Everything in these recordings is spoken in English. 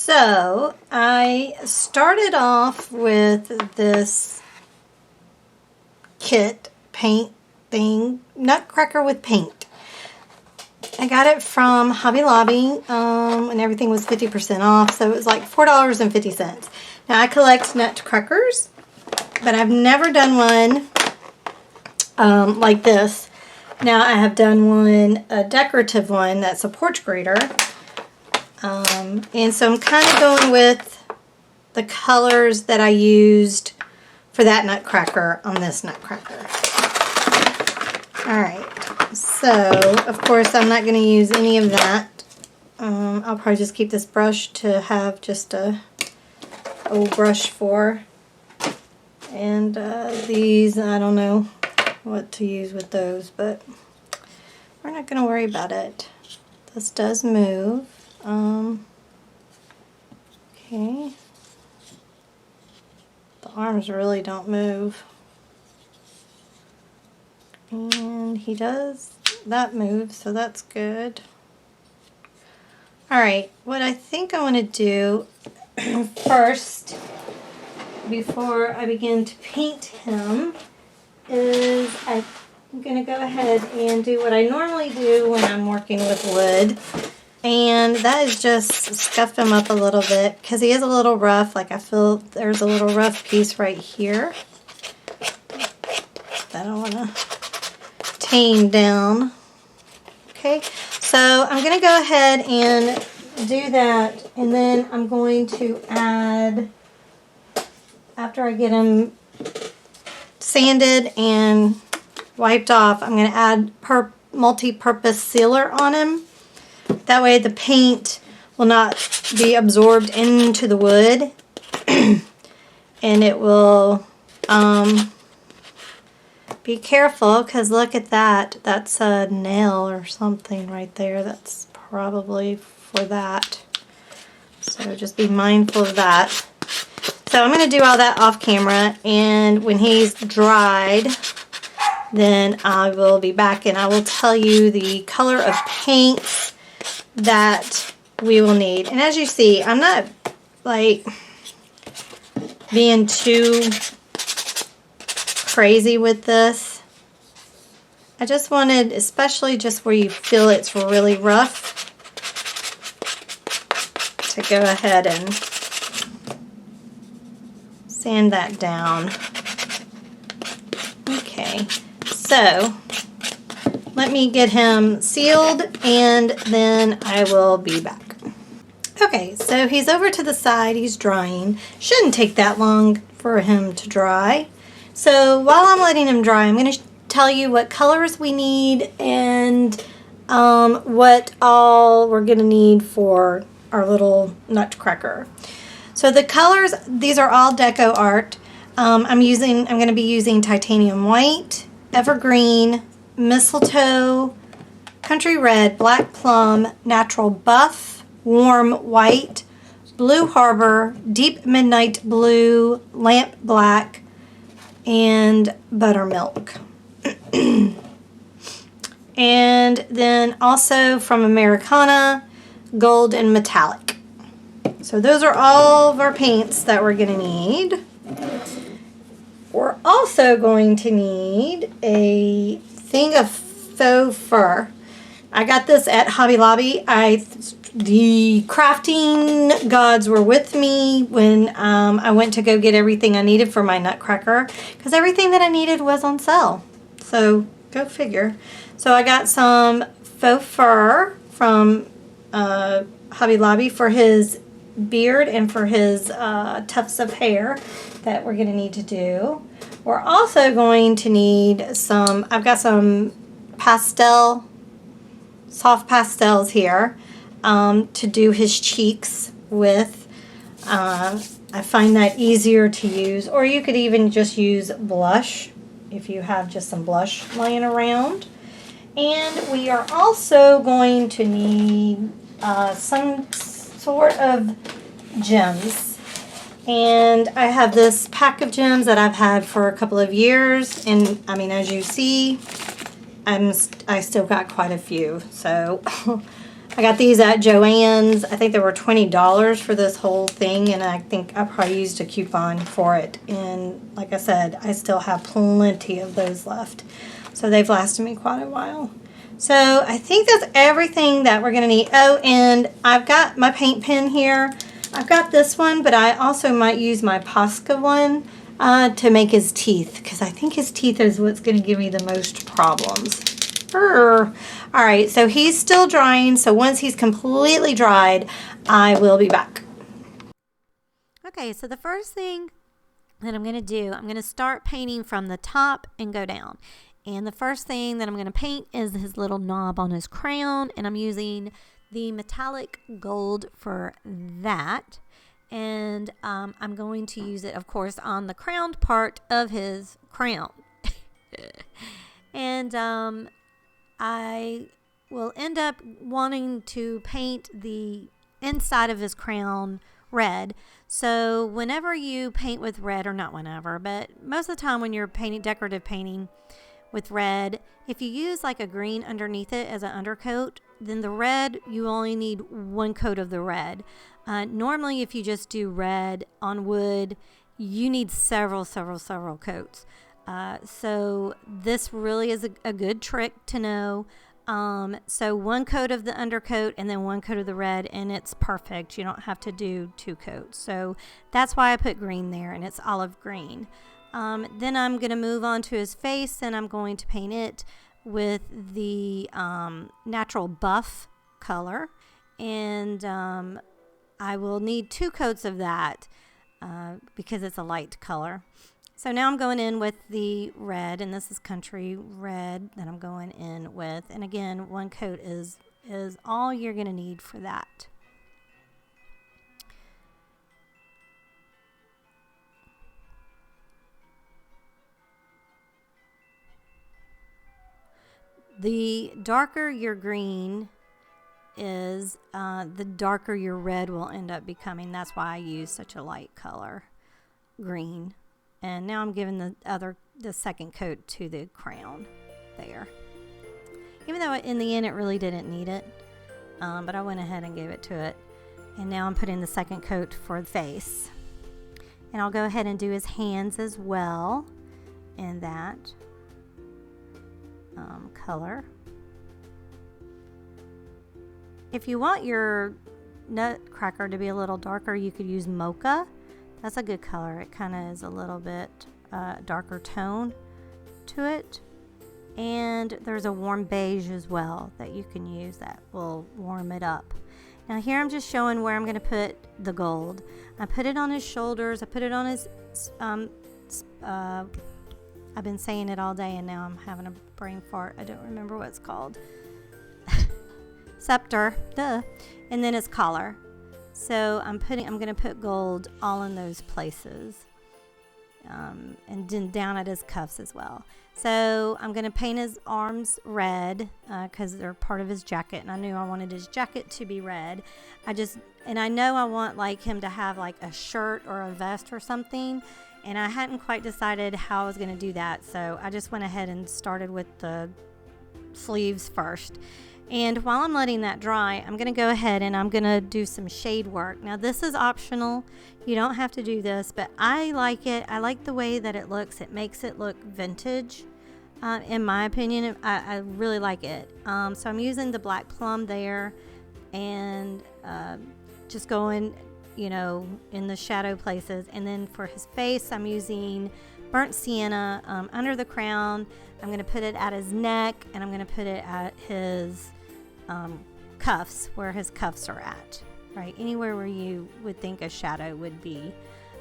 So I started off with this kit paint thing, nutcracker with paint. I got it from Hobby Lobby and everything was 50% off, so it was like $4.50. Now I collect nutcrackers, but I've never done one like this. Now I have done one, a decorative one that's a porch grater. And so I'm kind of going with the colors that I used for that nutcracker on this nutcracker. Alright, so of course I'm not going to use any of that. I'll probably just keep this brush to have just a old brush for. And these, I don't know what to use with those, but we're not going to worry about it. This does move. Okay. The arms really don't move. And he does, that moves, so that's good. Alright, what I think I want to do first, before I begin to paint him, is I'm going to go ahead and do what I normally do when I'm working with wood. And that is just scuff him up a little bit because he is a little rough. Like I feel there's a little rough piece right here that I want to tame down. Okay, so I'm going to go ahead and do that, and then I'm going to add, after I get him sanded and wiped off, I'm going to add multi-purpose sealer on him. That way the paint will not be absorbed into the wood and it will be careful, because look at that. That's a nail or something right there. That's probably for that. So just be mindful of that. So I'm going to do all that off camera, and when he's dried, then I will be back and I will tell you the color of paints that we will need. And as you see, I'm not like being too crazy with this. I just wanted, especially just where you feel it's really rough, to go ahead and sand that down. Okay, so let me get him sealed and then I will be back. Okay, so he's over to the side, he's drying. Shouldn't take that long for him to dry. So while I'm letting him dry, I'm going to tell you what colors we need and what all we're going to need for our little nutcracker. So the colors, these are all deco art. I'm going to be using titanium white, evergreen, mistletoe, country red, black plum, natural buff, warm white, blue harbor, deep midnight blue, lamp black, and buttermilk. And then also from Americana, gold and metallic. So those are all of our paints that we're going to need. We're also going to need a thing of faux fur. I got this at Hobby Lobby. The crafting gods were with me when I went to go get everything I needed for my nutcracker, because everything that I needed was on sale. So go figure. So I got some faux fur from Hobby Lobby for his beard and for his tufts of hair that we're going to need to do. We're also going to need some, I've got some soft pastels here to do his cheeks with. I find that easier to use, or you could even just use blush if you have just some blush laying around. And we are also going to need some sort of gems. And I have this pack of gems that I've had for a couple of years, and I mean, as you see, I still got quite a few. So I got these at Joann's. I think they were $20 for this whole thing, and I think I probably used a coupon for it. And like I said, I still have plenty of those left. So they've lasted me quite a while. So I think that's everything that we're going to need. Oh, and I've got my paint pen here. I've got this one, but I also might use my Posca one to make his teeth, because I think his teeth is what's going to give me the most problems. All right, so he's still drying, so once he's completely dried, I will be back. Okay, so the first thing that I'm going to do, I'm going to start painting from the top and go down. And the first thing that I'm going to paint is his little knob on his crown, and I'm using the metallic gold for that. And I'm going to use it, of course, on the crowned part of his crown. And I will end up wanting to paint the inside of his crown red. So whenever you paint with red, or not whenever, but most of the time when you're painting decorative painting with red, if you use like a green underneath it as an undercoat, then the red, you only need one coat of the red. Normally, if you just do red on wood, you need several coats. So this really is a good trick to know. So one coat of the undercoat and then one coat of the red, and it's perfect. You don't have to do 2 coats. So that's why I put green there, and it's olive green. Then I'm going to move on to his face, and I'm going to paint it with the natural buff color. And I will need 2 coats of that because it's a light color. So now I'm going in with the red, and this is country red that I'm going in with. And again, 1 coat is all you're going to need for that. The darker your green is, the darker your red will end up becoming. That's why I use such a light color, green. And now I'm giving the second coat to the crown there. Even though in the end it really didn't need it, but I went ahead and gave it to it. And now I'm putting the second coat for the face. And I'll go ahead and do his hands as well in that color. If you want your nutcracker to be a little darker, you could use mocha. That's a good color. It kind of is a little bit darker tone to it. And there's a warm beige as well that you can use that will warm it up. Now here I'm just showing where I'm going to put the gold. I put it on his shoulders. I put it on his, I've been saying it all day and now I'm having a brain fart. I don't remember what it's called. Scepter, duh. And then his collar. So I'm going to put gold all in those places. And then down at his cuffs as well. So I'm going to paint his arms red because they're part of his jacket, and I knew I wanted his jacket to be red. And I know I want like him to have like a shirt or a vest or something, and I hadn't quite decided how I was going to do that. So I just went ahead and started with the sleeves first. And while I'm letting that dry, I'm going to go ahead and I'm going to do some shade work. Now this is optional. You don't have to do this, but I like it. I like the way that it looks. It makes it look vintage. In my opinion, I really like it. So I'm using the black plum there and just going, in the shadow places. And then for his face, I'm using burnt sienna under the crown. I'm going to put it at his neck, and I'm going to put it at his cuffs, where his cuffs are at, right? Anywhere where you would think a shadow would be.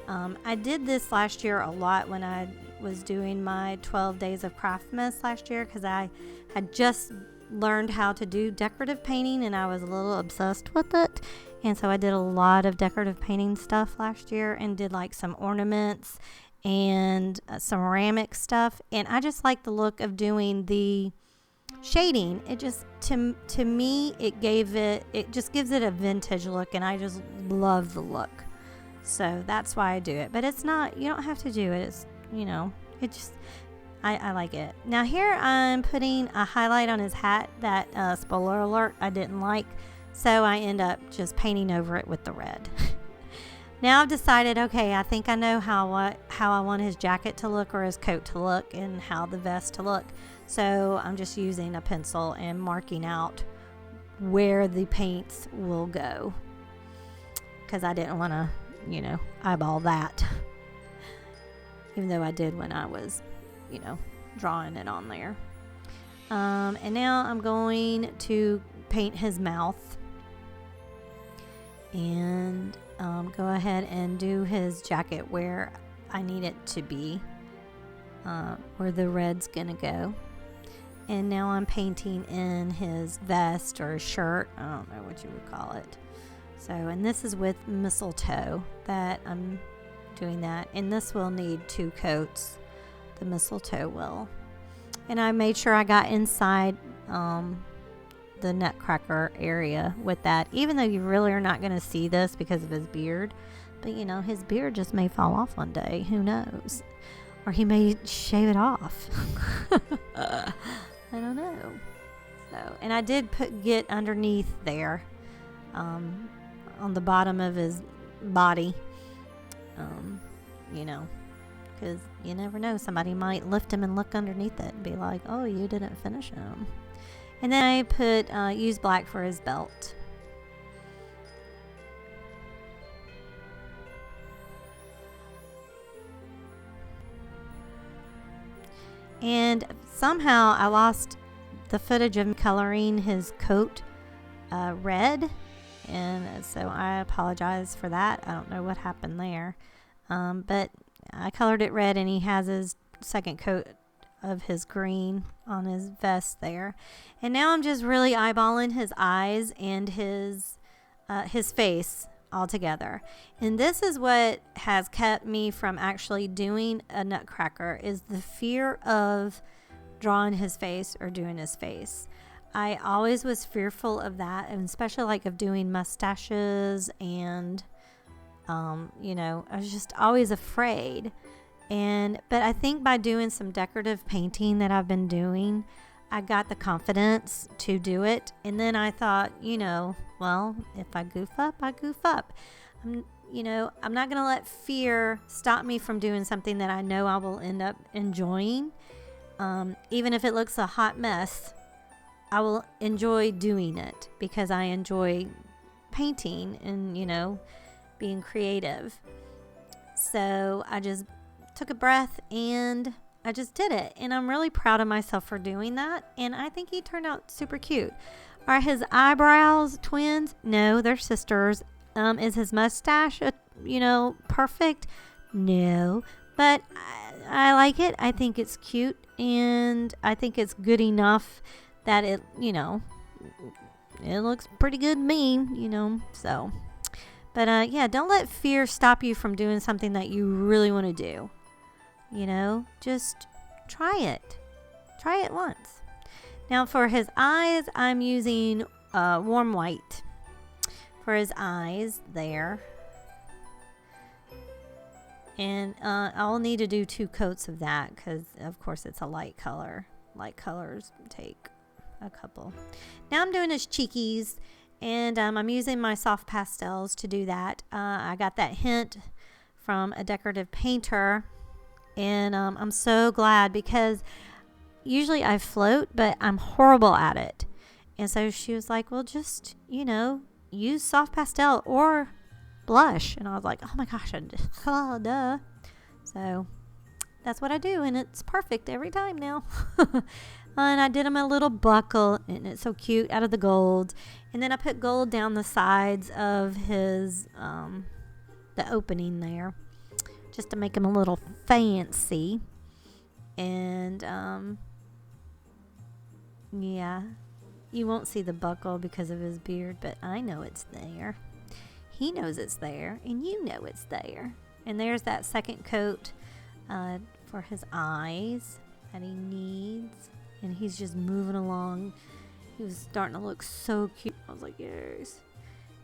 I did this last year a lot when I was doing my 12 Days of Craftmas last year, because I had just learned how to do decorative painting and I was a little obsessed with it. And so I did a lot of decorative painting stuff last year and did like some ornaments and some ceramic stuff. And I just like the look of doing the shading. It just, to me, it just gives it a vintage look, and I just love the look. So that's why I do it. But it's not, you don't have to do it. It's, it just, I like it. Now here I'm putting a highlight on his hat that, spoiler alert, I didn't like. So I end up just painting over it with the red. Now I've decided, okay, I think I know how I want his jacket to look or his coat to look and how the vest to look. So I'm just using a pencil and marking out where the paints will go, because I didn't want to, eyeball that. Even though I did when I was, drawing it on there. And now I'm going to paint his mouth. And go ahead and do his jacket where I need it to be, where the red's gonna go. And now I'm painting in his vest or shirt, I don't know what you would call it. So, and this is with mistletoe that I'm doing that, and this will need 2 coats, the mistletoe will. And I made sure I got inside the nutcracker area with that, even though you really are not going to see this because of his beard. But his beard just may fall off one day, who knows, or he may shave it off. I don't know. So, and I did get underneath there, on the bottom of his body, because you never know, somebody might lift him and look underneath it and be like, oh, you didn't finish him. And then I put use black for his belt. And somehow I lost the footage of coloring his coat red, and so I apologize for that. I don't know what happened there, but I colored it red, and he has his second coat of his green on his vest there. And now I'm just really eyeballing his eyes and his face all together. And this is what has kept me from actually doing a nutcracker, is the fear of drawing his face or doing his face. I always was fearful of that, and especially like of doing mustaches, and I was just always afraid. But I think by doing some decorative painting that I've been doing, I got the confidence to do it. And then I thought, well, if I goof up, I goof up. I'm not going to let fear stop me from doing something that I know I will end up enjoying. Even if it looks a hot mess, I will enjoy doing it because I enjoy painting and, being creative. So I just took a breath and I just did it. And I'm really proud of myself for doing that. And I think he turned out super cute. Are his eyebrows twins? No, they're sisters. Is his mustache, perfect? No. But I like it. I think it's cute. And I think it's good enough that it looks pretty good to me, so. But yeah, don't let fear stop you from doing something that you really want to do. Just try it. Try it once. Now for his eyes, I'm using warm white for his eyes there. And I'll need to do 2 coats of that because, of course, it's a light color. Light colors take a couple. Now I'm doing his cheekies, and I'm using my soft pastels to do that. I got that hint from a decorative painter, and I'm so glad because usually I float, but I'm horrible at it. And so she was like, well, just, use soft pastel or blush. And I was like, oh my gosh, duh. So that's what I do, and it's perfect every time now. And I did him a little buckle, and it's so cute, out of the gold. And then I put gold down the sides of his, the opening there, just to make him a little fancy. And, yeah, you won't see the buckle because of his beard, but I know it's there. He knows it's there, and you know it's there. And there's that second coat for his eyes that he needs. And he's just moving along. He was starting to look so cute. I was like, yes.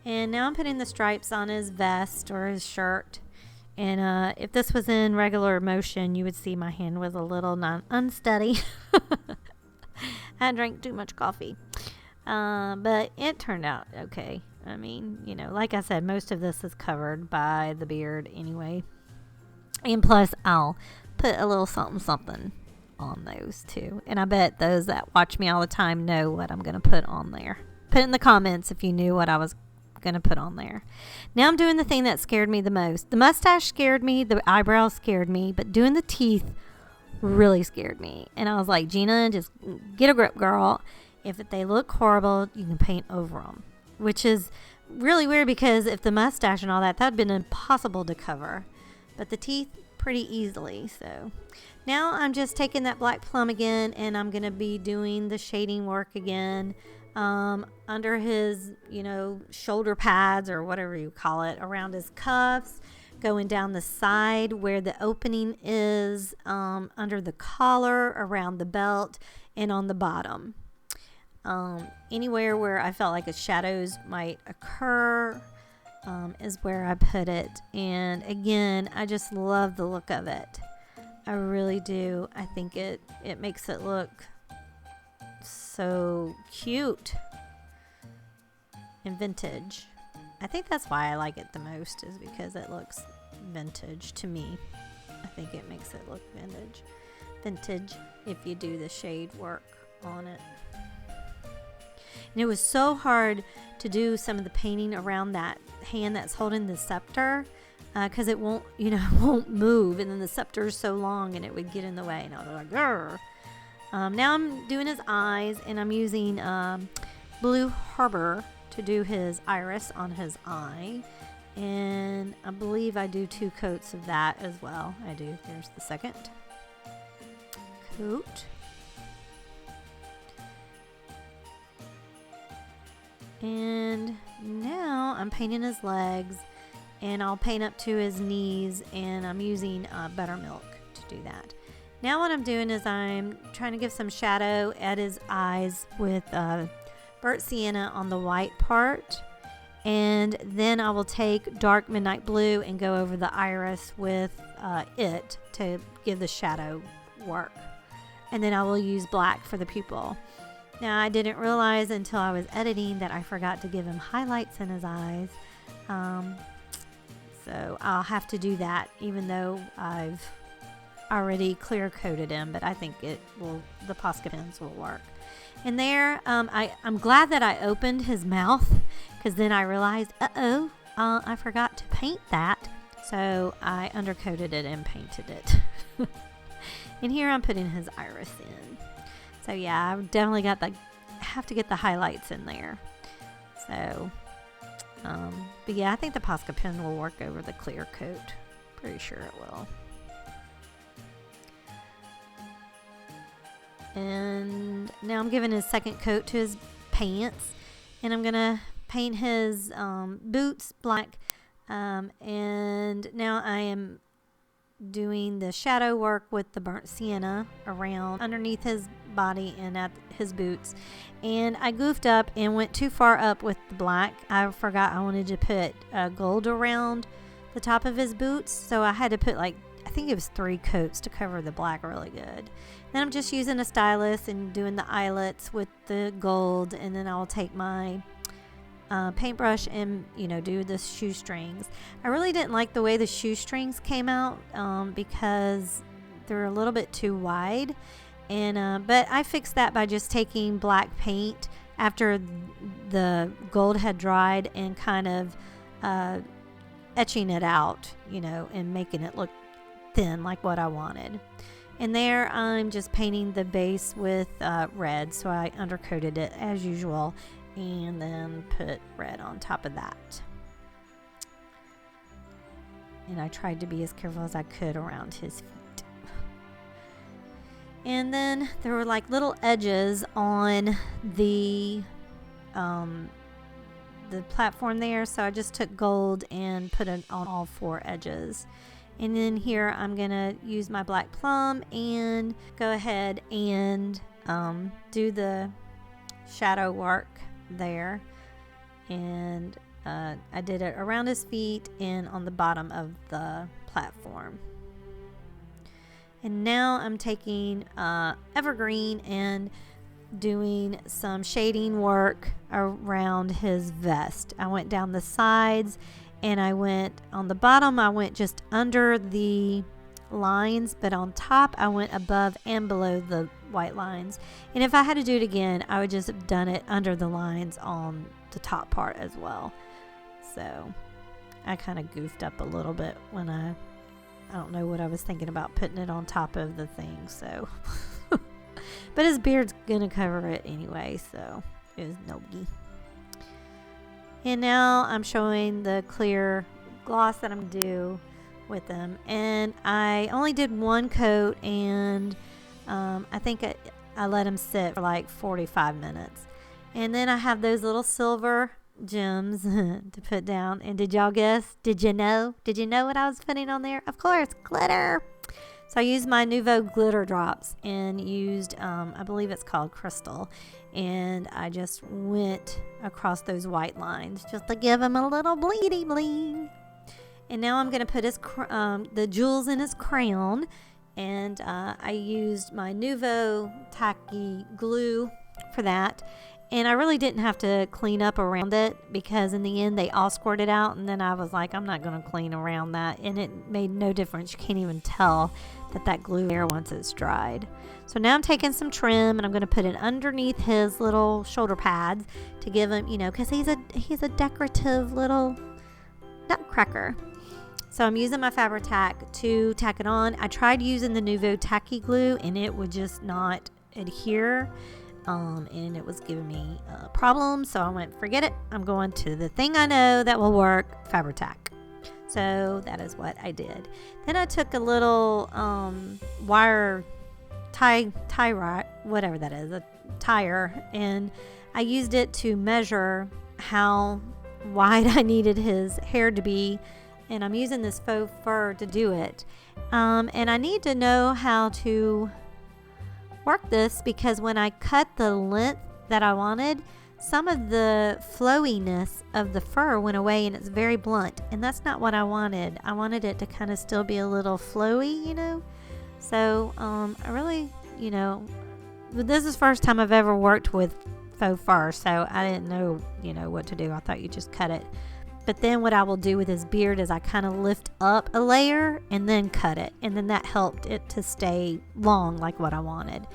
And now I'm putting the stripes on his vest or his shirt. And if this was in regular motion, you would see my hand was a little unsteady. I drank too much coffee. But it turned out okay. I mean, you know, like I said, most of this is covered by the beard anyway. And plus, I'll put a little something something on those too. And I bet those that watch me all the time know what I'm going to put on there. Put in the comments if you knew what I was going to put on there. Now I'm doing the thing that scared me the most. The mustache scared me. The eyebrows scared me. But doing the teeth really scared me. And I was like, Gina, just get a grip, girl. If they look horrible, you can paint over them. Which is really weird because if the mustache and all that, that would have been impossible to cover. But the teeth, pretty easily. So now I'm just taking that black plum again, and I'm going to be doing the shading work again under his, you know, shoulder pads or whatever you call it, around his cuffs, going down the side where the opening is, under the collar, around the belt, and on the bottom. Anywhere where I felt like the shadows might occur is where I put it. And again, I just love the look of it. I really do. I think it makes it look so cute and vintage. I think that's why I like it the most, is because it looks vintage to me. I think it makes it look vintage if you do the shade work on it. And it was so hard to do some of the painting around that hand that's holding the scepter, because it won't, you know, won't move, and then the scepter is so long and it would get in the way, and I was like, grr. Now I'm doing his eyes, and I'm using Blue Harbor to do his iris on his eye, and I believe I do 2 coats of that as well. I do. Here's the second coat. And now I'm painting his legs, and I'll paint up to his knees, and I'm using buttermilk to do that. Now what I'm doing is I'm trying to give some shadow at his eyes with burnt sienna on the white part, and then I will take dark midnight blue and go over the iris with it to give the shadow work. And then I will use black for the pupil. Now, I didn't realize until I was editing that I forgot to give him highlights in his eyes. So I'll have to do that, even though I've already clear coated him, but I think the Posca pens will work. And there, I'm glad that I opened his mouth, because then I realized, I forgot to paint that. So I undercoated it and painted it. And here I'm putting his iris in. So yeah, I've definitely have to get the highlights in there. So, but yeah, I think the Posca pen will work over the clear coat. Pretty sure it will. And now I'm giving his second coat to his pants, and I'm gonna paint his boots black. And now I am doing the shadow work with the burnt sienna around underneath his body and at his boots. And I goofed up and went too far up with the black. I forgot I wanted to put gold around the top of his boots, so I had to put I think it was 3 coats to cover the black really good. Then I'm just using a stylus and doing the eyelets with the gold, and then I'll take my paintbrush and, you know, do the shoestrings. I really didn't like the way the shoestrings came out because they're a little bit too wide, and but I fixed that by just taking black paint after the gold had dried and kind of etching it out, you know, and making it look thin like what I wanted. And there I'm just painting the base with red, so I undercoated it as usual and then put red on top of that. And I tried to be as careful as I could around his feet. And then there were like little edges on the platform there, so I just took gold and put it on all 4 edges. And then here I'm gonna use my black plum and go ahead and do the shadow work there. And I did it around his feet and on the bottom of the platform. And now I'm taking evergreen and doing some shading work around his vest. I went down the sides and I went on the bottom. I went just under the lines, but on top I went above and below the white lines. And if I had to do it again, I would just have done it under the lines on the top part as well. So I kind of goofed up a little bit when I don't know what I was thinking about putting it on top of the thing, so but his beard's gonna cover it anyway, so it was no biggie. And now I'm showing the clear gloss that I'm gonna do with them, and I only did one coat, and I think I let him sit for like 45 minutes, and then I have those little silver gems to put down. And did y'all guess? Did you know what I was putting on there? Of course, glitter. So I used my Nouveau glitter drops and used I believe it's called Crystal, and I just went across those white lines just to give him a little bleedy bling. And now I'm going to put his the jewels in his crown, and I used my Nouveau tacky glue for that. And I really didn't have to clean up around it because in the end they all squirted out, and then I was like, I'm not going to clean around that, and it made no difference. You can't even tell that glue there once it's dried. So now I'm taking some trim and I'm going to put it underneath his little shoulder pads to give him, because he's a decorative little nutcracker. So I'm using my Fabri-Tac to tack it on. I tried using the Nouveau tacky glue and it would just not adhere. And it was giving me problems, so I went, forget it, I'm going to the thing I know that will work, Fabri-Tac. So that is what I did. Then I took a little wire tie rack, whatever that is, a tire, and I used it to measure how wide I needed his hair to be, and I'm using this faux fur to do it. And I need to know how to work this, because when I cut the length that I wanted, some of the flowiness of the fur went away and it's very blunt, and that's not what I wanted. I wanted it to kind of still be a little flowy, so I really, this is the first time I've ever worked with faux fur, so I didn't know what to do. I thought you just cut it. But then what I will do with his beard is I kind of lift up a layer and then cut it. And then that helped it to stay long like what I wanted.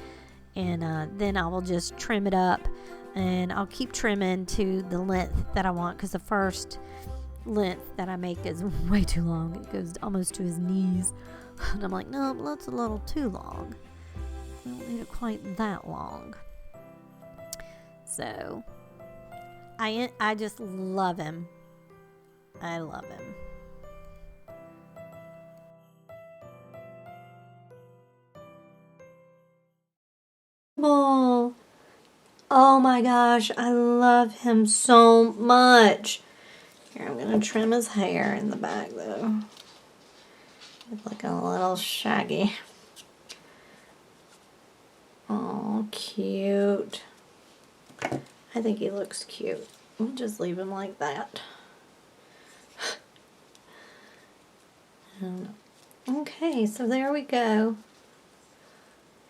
And then I will just trim it up. And I'll keep trimming to the length that I want, because the first length that I make is way too long. It goes almost to his knees. And I'm like, no, that's a little too long. I don't need it quite that long. So I just love him. I love him. Oh my gosh, I love him so much. Here, I'm going to trim his hair in the back though. It's like a little shaggy. Oh, cute. I think he looks cute. We'll just leave him like that. Okay, so there we go.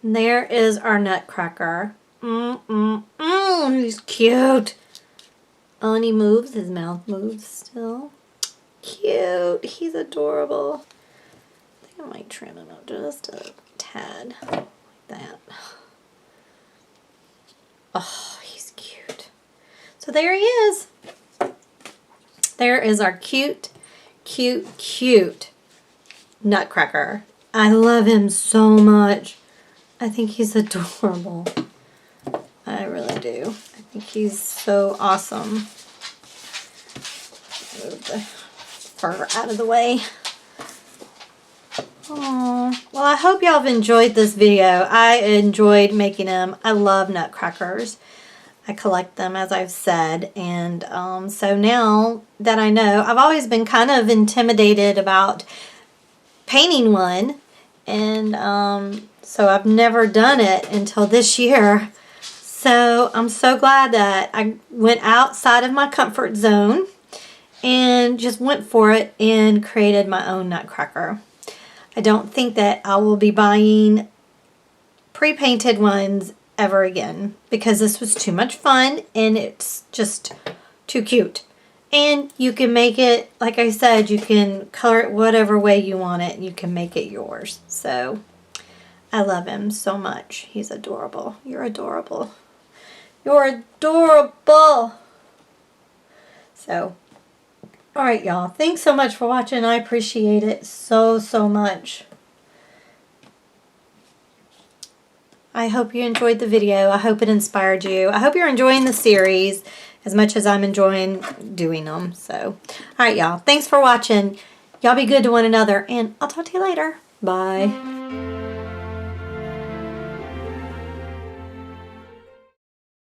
And there is our nutcracker. He's cute. Oh, and he moves. His mouth moves still. Cute. He's adorable. I think I might trim him up just a tad. Like that. Oh, he's cute. So there he is. There is our cute nutcracker. I love him so much. I think he's adorable. I really do. I think he's so awesome. Move the fur out of the way. Oh, well, I hope y'all have enjoyed this video. I enjoyed making them. I love nutcrackers. I collect them, as I've said, and so now that I know, I've always been kind of intimidated about painting one, and so I've never done it until this year. So I'm so glad that I went outside of my comfort zone and just went for it and created my own nutcracker. I don't think that I will be buying pre-painted ones ever again because this was too much fun and it's just too cute. And you can make it, like I said, you can color it whatever way you want it. You can make it yours. So I love him so much. He's adorable. You're adorable. You're adorable. So, all right, y'all. Thanks so much for watching. I appreciate it so, so much. I hope you enjoyed the video. I hope it inspired you. I hope you're enjoying the series as much as I'm enjoying doing them. So, all right, y'all. Thanks for watching. Y'all be good to one another, and I'll talk to you later. Bye.